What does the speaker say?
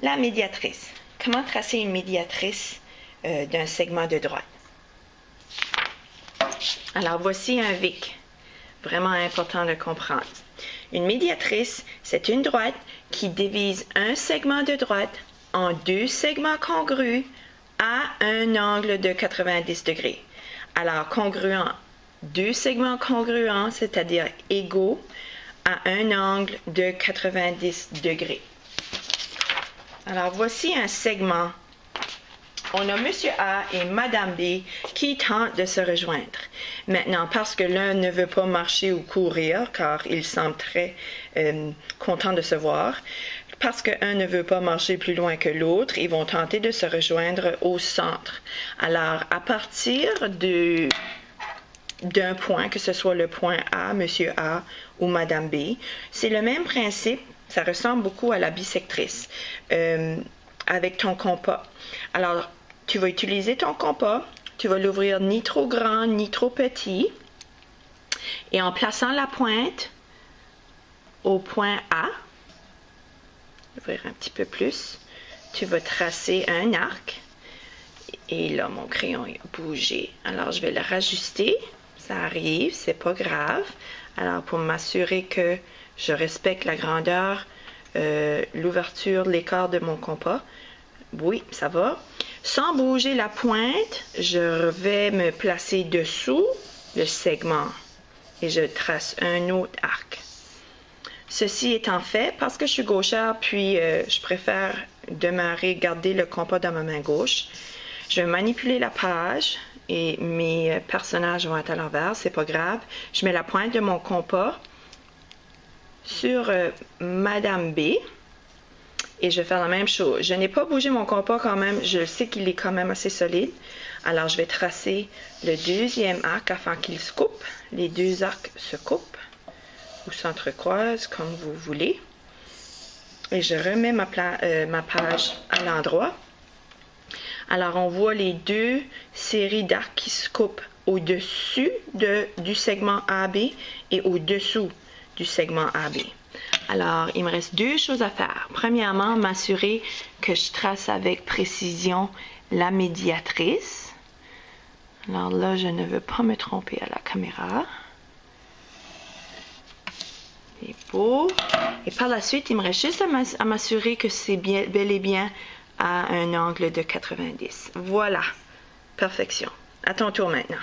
La médiatrice. Comment tracer une médiatrice d'un segment de droite? Alors, voici un VIC. Vraiment important de comprendre. Une médiatrice, c'est une droite qui divise un segment de droite en deux segments congrus à un angle de 90 degrés. Alors, congruent, deux segments congruents, c'est-à-dire égaux, à un angle de 90 degrés. Alors, voici un segment. On a M. A et Mme B qui tentent de se rejoindre. Maintenant, parce que l'un ne veut pas marcher ou courir, car il semble très content de se voir, parce qu'un ne veut pas marcher plus loin que l'autre, ils vont tenter de se rejoindre au centre. Alors, à partir d'un point, que ce soit le point A, M. A ou Mme B, c'est le même principe, ça ressemble beaucoup à la bisectrice, avec ton compas. Alors, tu vas utiliser ton compas, tu vas l'ouvrir ni trop grand ni trop petit, et en plaçant la pointe au point A, ouvrir un petit peu plus, tu vas tracer un arc, et là mon crayon a bougé, alors je vais le rajuster, ça arrive, c'est pas grave. Alors pour m'assurer que je respecte la grandeur, l'ouverture, l'écart de mon compas, oui, ça va. Sans bouger la pointe, je vais me placer dessous le segment et je trace un autre arc. Ceci étant fait, parce que je suis gauchère, puis je préfère garder le compas dans ma main gauche, je vais manipuler la page et mes personnages vont être à l'envers, c'est pas grave. Je mets la pointe de mon compas sur Mme B. Et je vais faire la même chose. Je n'ai pas bougé mon compas quand même. Je sais qu'il est quand même assez solide. Alors, je vais tracer le deuxième arc afin qu'il se coupe. Les deux arcs se coupent ou s'entrecroisent comme vous voulez. Et je remets ma page à l'endroit. Alors, on voit les deux séries d'arcs qui se coupent au-dessus du segment AB et au-dessous du segment AB. Alors, il me reste deux choses à faire. Premièrement, m'assurer que je trace avec précision la médiatrice. Alors là, je ne veux pas me tromper à la caméra. C'est beau. Et par la suite, il me reste juste à m'assurer que c'est bel et bien à un angle de 90. Voilà. Perfection. À ton tour maintenant.